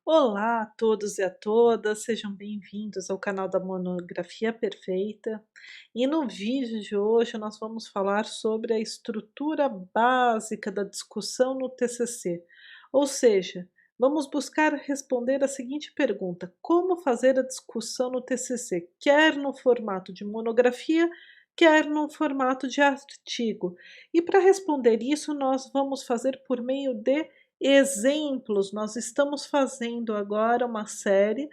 Olá a todos e a todas, sejam bem-vindos ao canal da Monografia Perfeita. E no vídeo de hoje nós vamos falar sobre a estrutura básica da discussão no TCC, ou seja, vamos buscar responder a seguinte pergunta: como fazer a discussão no TCC, quer no formato de monografia, quer no formato de artigo? E para responder isso, nós vamos fazer por meio de exemplos. Nós estamos fazendo agora uma série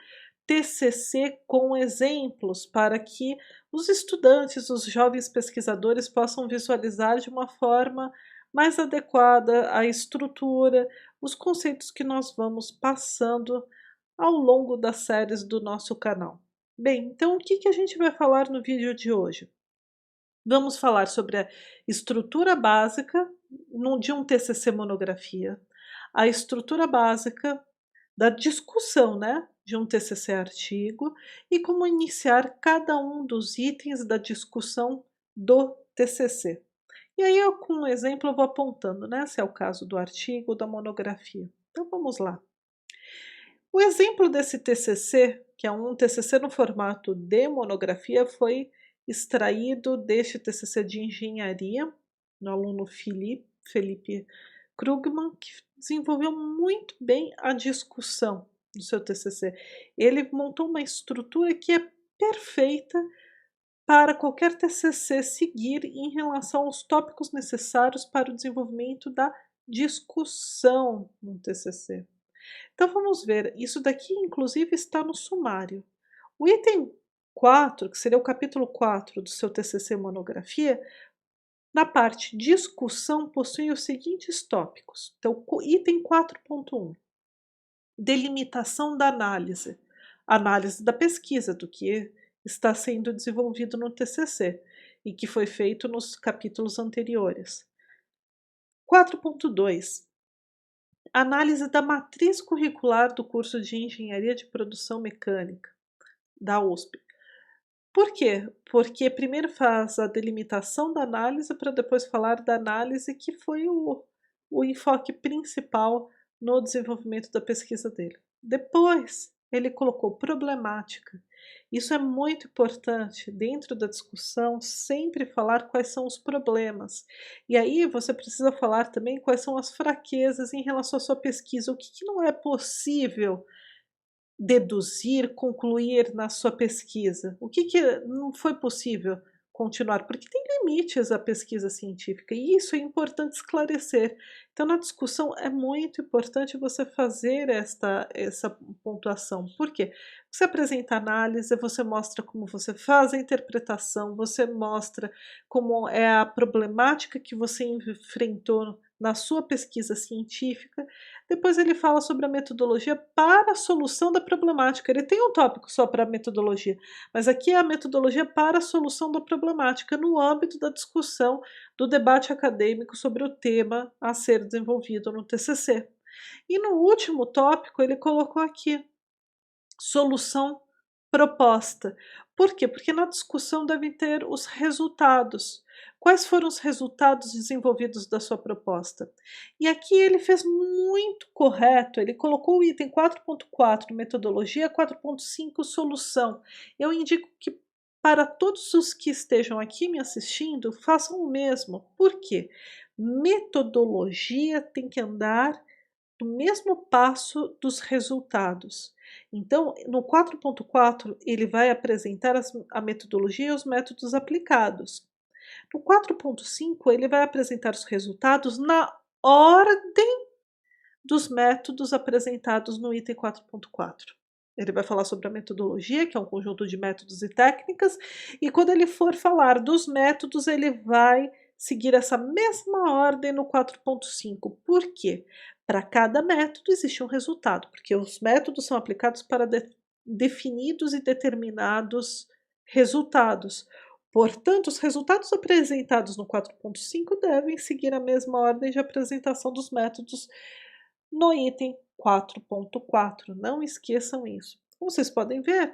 TCC com exemplos para que os estudantes, os jovens pesquisadores possam visualizar de uma forma mais adequada a estrutura, os conceitos que nós vamos passando ao longo das séries do nosso canal. Bem, então o que a gente vai falar no vídeo de hoje? Vamos falar sobre a estrutura básica de um TCC monografia, a estrutura básica da discussão, né, de um TCC artigo e como iniciar cada um dos itens da discussão do TCC. E aí eu com um exemplo eu vou apontando, né, se é o caso do artigo ou da monografia. Então vamos lá. O exemplo desse TCC, que é um TCC no formato de monografia, foi extraído deste TCC de engenharia, do aluno Felipe Krugman, que desenvolveu muito bem a discussão do seu TCC. Ele montou uma estrutura que é perfeita para qualquer TCC seguir em relação aos tópicos necessários para o desenvolvimento da discussão no TCC. Então vamos ver, isso daqui inclusive está no sumário. O item 4, que seria o capítulo 4 do seu TCC monografia, na parte discussão possui os seguintes tópicos. Então, item 4.1, delimitação da análise. Análise da pesquisa, do que está sendo desenvolvido no TCC e que foi feito nos capítulos anteriores. 4.2, análise da matriz curricular do curso de Engenharia de Produção Mecânica da USP. Por quê? Porque primeiro faz a delimitação da análise para depois falar da análise, que foi o enfoque principal no desenvolvimento da pesquisa dele. Depois ele colocou problemática. Isso é muito importante dentro da discussão, sempre falar quais são os problemas. E aí você precisa falar também quais são as fraquezas em relação à sua pesquisa, o que não é possível deduzir, concluir na sua pesquisa? O que não foi possível continuar? Porque tem limites à pesquisa científica e isso é importante esclarecer. Então, na discussão é muito importante você fazer essa pontuação. Por quê? Você apresenta análise, você mostra como você faz a interpretação, você mostra como é a problemática que você enfrentou na sua pesquisa científica. Depois ele fala sobre a metodologia para a solução da problemática. Ele tem um tópico só para a metodologia, mas aqui é a metodologia para a solução da problemática no âmbito da discussão do debate acadêmico sobre o tema a ser desenvolvido no TCC. E no último tópico ele colocou aqui solução proposta. Por quê? Porque na discussão devem ter os resultados. Quais foram os resultados desenvolvidos da sua proposta? E aqui ele fez muito correto, ele colocou o item 4.4 metodologia, 4.5 solução. Eu indico que para todos os que estejam aqui me assistindo, façam o mesmo. Por quê? Metodologia tem que andar no mesmo passo dos resultados. Então, no 4.4, ele vai apresentar a metodologia e os métodos aplicados. No 4.5, ele vai apresentar os resultados na ordem dos métodos apresentados no item 4.4. Ele vai falar sobre a metodologia, que é um conjunto de métodos e técnicas, e quando ele for falar dos métodos, ele vai seguir essa mesma ordem no 4.5. Por quê? Para cada método existe um resultado, porque os métodos são aplicados para definidos e determinados resultados. Portanto, os resultados apresentados no 4.5 devem seguir a mesma ordem de apresentação dos métodos no item 4.4. Não esqueçam isso. Como vocês podem ver,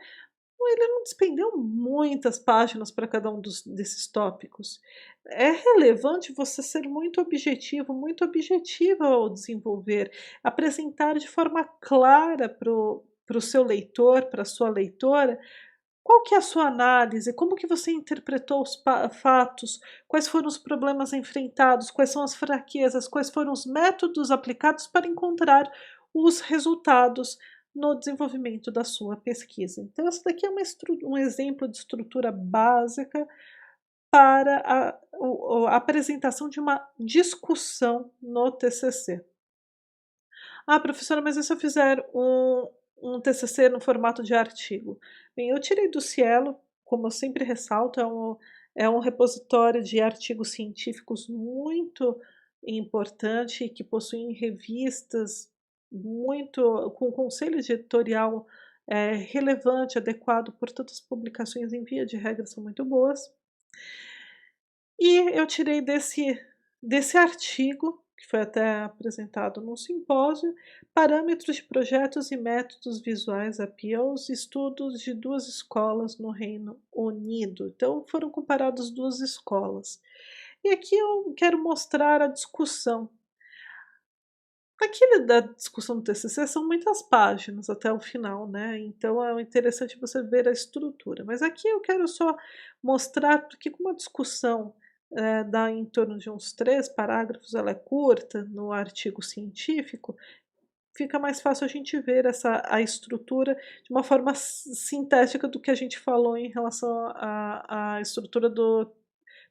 Ele não despendeu muitas páginas para cada um desses tópicos. É relevante você ser muito objetivo, muito objetiva ao desenvolver, apresentar de forma clara para o seu leitor, para a sua leitora, qual que é a sua análise, como que você interpretou os fatos, quais foram os problemas enfrentados, quais são as fraquezas, quais foram os métodos aplicados para encontrar os resultados no desenvolvimento da sua pesquisa. Então, essa daqui é um exemplo de estrutura básica para a apresentação de uma discussão no TCC. Ah, professora, mas e se eu fizer um TCC no formato de artigo? Bem, eu tirei do Cielo, como eu sempre ressalto, é um repositório de artigos científicos muito importante, que possui revistas muito com conselho editorial relevante, adequado, portanto as publicações em via de regra são muito boas. E eu tirei desse artigo, que foi até apresentado num simpósio, parâmetros de projetos e métodos visuais APIOS, estudos de 2 escolas no Reino Unido. Então foram comparadas 2 escolas. E aqui eu quero mostrar a discussão. Aquele da discussão do TCC são muitas páginas até o final, né, então é interessante você ver a estrutura. Mas aqui eu quero só mostrar, porque como a discussão, dá em torno de uns 3 parágrafos, ela é curta no artigo científico, fica mais fácil a gente ver a estrutura de uma forma sintética do que a gente falou em relação à estrutura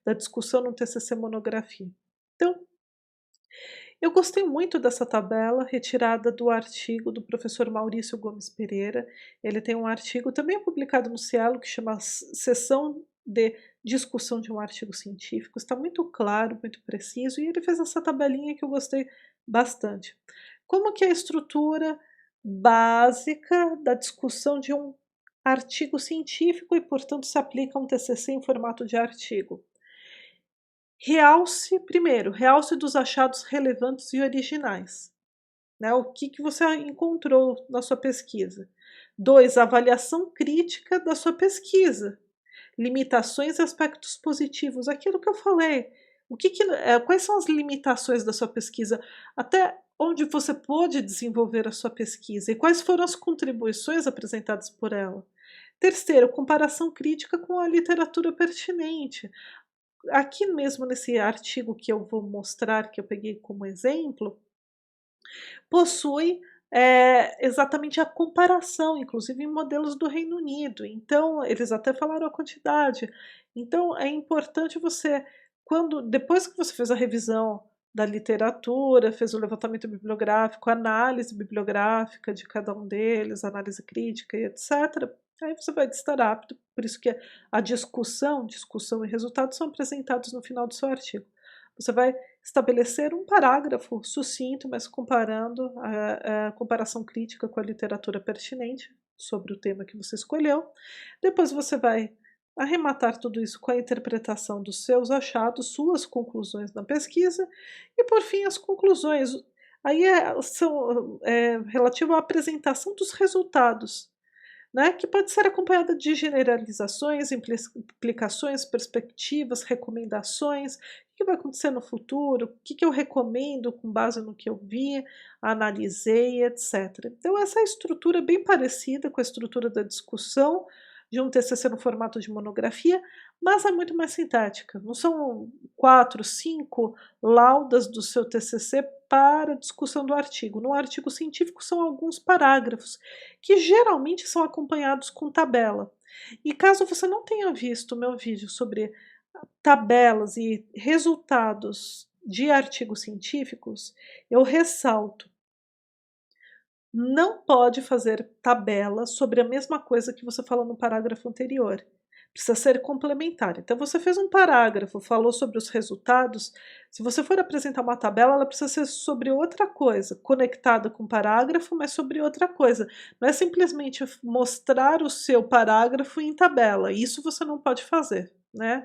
da discussão no TCC monografia. Então eu gostei muito dessa tabela retirada do artigo do professor Maurício Gomes Pereira. Ele tem um artigo também publicado no Cielo que chama Seção de Discussão de um Artigo Científico. Está muito claro, muito preciso, e ele fez essa tabelinha que eu gostei bastante. Como que é a estrutura básica da discussão de um artigo científico e, portanto, se aplica a um TCC em formato de artigo? Realce dos achados relevantes e originais, né, o que você encontrou na sua pesquisa. 2, avaliação crítica da sua pesquisa, limitações e aspectos positivos, aquilo que eu falei, quais são as limitações da sua pesquisa, até onde você pôde desenvolver a sua pesquisa e quais foram as contribuições apresentadas por ela. Terceiro, comparação crítica com a literatura pertinente. Aqui mesmo nesse artigo que eu vou mostrar, que eu peguei como exemplo, possui, exatamente a comparação, inclusive em modelos do Reino Unido, então eles até falaram a quantidade. Então é importante você, depois que você fez a revisão da literatura, fez o levantamento bibliográfico, análise bibliográfica de cada um deles, análise crítica e etcétera, aí você vai estar apto, por isso que a discussão e resultados são apresentados no final do seu artigo. Você vai estabelecer um parágrafo sucinto, mas comparando a comparação crítica com a literatura pertinente sobre o tema que você escolheu. Depois você vai arrematar tudo isso com a interpretação dos seus achados, suas conclusões na pesquisa e, por fim, as conclusões. Aí são relativo à apresentação dos resultados, né, que pode ser acompanhada de generalizações, implicações, perspectivas, recomendações, o que vai acontecer no futuro, o que eu recomendo com base no que eu vi, analisei, etc. Então essa estrutura é bem parecida com a estrutura da discussão de um TCC no formato de monografia, mas é muito mais sintética. Não são 4, 5 laudas do seu TCC para a discussão do artigo. No artigo científico são alguns parágrafos, que geralmente são acompanhados com tabela. E caso você não tenha visto o meu vídeo sobre tabelas e resultados de artigos científicos, eu ressalto, não pode fazer tabela sobre a mesma coisa que você falou no parágrafo anterior. Precisa ser complementar. Então, você fez um parágrafo, falou sobre os resultados. Se você for apresentar uma tabela, ela precisa ser sobre outra coisa, conectada com o parágrafo, mas sobre outra coisa. Não é simplesmente mostrar o seu parágrafo em tabela. Isso você não pode fazer, né?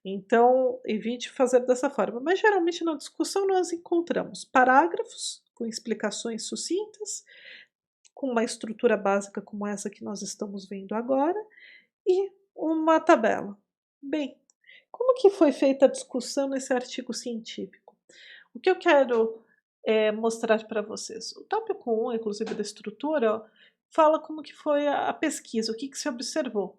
Então, evite fazer dessa forma. Mas geralmente na discussão nós encontramos parágrafos com explicações sucintas, com uma estrutura básica como essa que nós estamos vendo agora, e uma tabela. Bem, como que foi feita a discussão nesse artigo científico? O que eu quero, mostrar para vocês. O tópico 1, inclusive da estrutura, ó, fala como que foi a pesquisa, o que que se observou,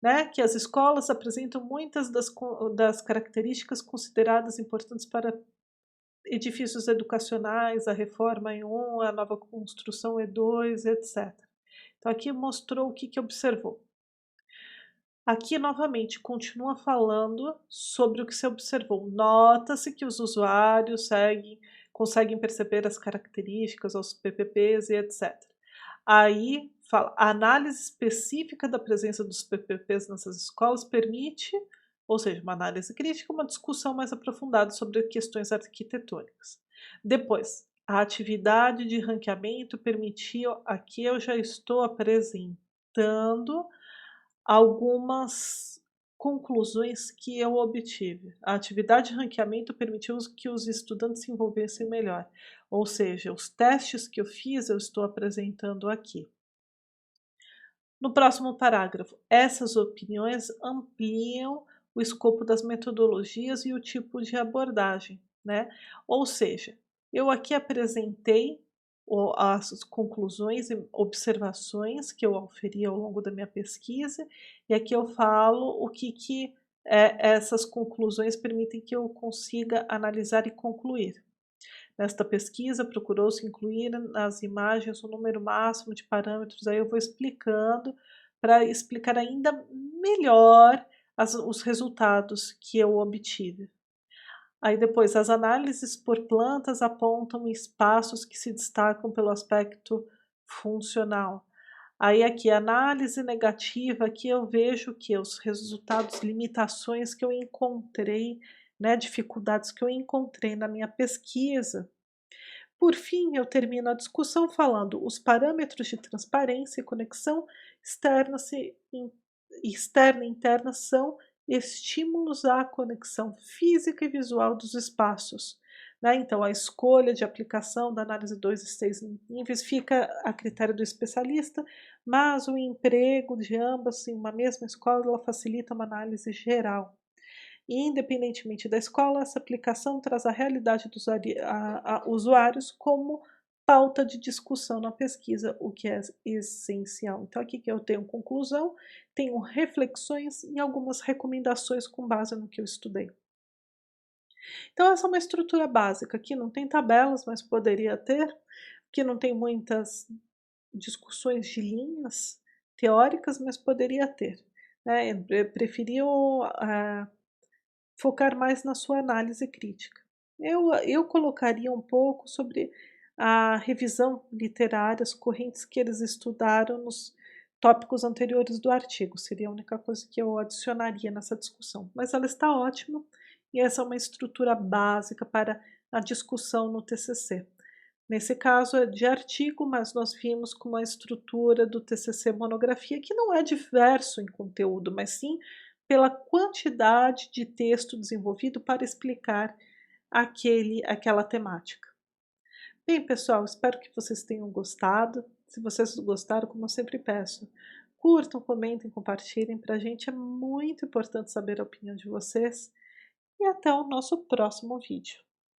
né, que as escolas apresentam muitas das características consideradas importantes para edifícios educacionais, a reforma em um, a nova construção é 2, etc. Então aqui mostrou o que que observou. Aqui novamente continua falando sobre o que se observou. Nota-se que os usuários conseguem perceber as características, os PPPs e etc. Aí fala, a análise específica da presença dos PPPs nessas escolas permite, ou seja, uma análise crítica, uma discussão mais aprofundada sobre questões arquitetônicas. Depois, a atividade de ranqueamento permitiu, aqui eu já estou apresentando algumas conclusões que eu obtive. A atividade de ranqueamento permitiu que os estudantes se envolvessem melhor, ou seja, os testes que eu fiz eu estou apresentando aqui. No próximo parágrafo, essas opiniões ampliam o escopo das metodologias e o tipo de abordagem, né? Ou seja, eu aqui apresentei as conclusões e observações que eu auferi ao longo da minha pesquisa, e aqui eu falo o que essas conclusões permitem que eu consiga analisar e concluir. Nesta pesquisa, procurou-se incluir nas imagens o número máximo de parâmetros, aí eu vou explicando, para explicar ainda melhor os resultados que eu obtive. Aí depois, as análises por plantas apontam espaços que se destacam pelo aspecto funcional. Aí aqui, análise negativa, aqui eu vejo que os resultados, limitações que eu encontrei, né, dificuldades que eu encontrei na minha pesquisa. Por fim, eu termino a discussão falando os parâmetros de transparência e conexão externa, externa e interna são estímulos à conexão física e visual dos espaços. Né? Então, a escolha de aplicação da análise 2 e 6 níveis fica a critério do especialista, mas o emprego de ambas em uma mesma escola facilita uma análise geral. E independentemente da escola, essa aplicação traz a realidade dos usuários como pauta de discussão na pesquisa, o que é essencial. Então aqui que eu tenho conclusão, tenho reflexões e algumas recomendações com base no que eu estudei. Então essa é uma estrutura básica, aqui não tem tabelas, mas poderia ter, aqui não tem muitas discussões de linhas teóricas, mas poderia ter. Né? Eu preferi focar mais na sua análise crítica. Eu colocaria um pouco sobre a revisão literária, as correntes que eles estudaram nos tópicos anteriores do artigo, seria a única coisa que eu adicionaria nessa discussão, mas ela está ótima e essa é uma estrutura básica para a discussão no TCC. Nesse caso é de artigo, mas nós vimos com a estrutura do TCC monografia, que não é diverso em conteúdo, mas sim pela quantidade de texto desenvolvido para explicar aquela temática. Bem, pessoal, espero que vocês tenham gostado. Se vocês gostaram, como eu sempre peço, curtam, comentem, compartilhem. Para a gente é muito importante saber a opinião de vocês. E até o nosso próximo vídeo.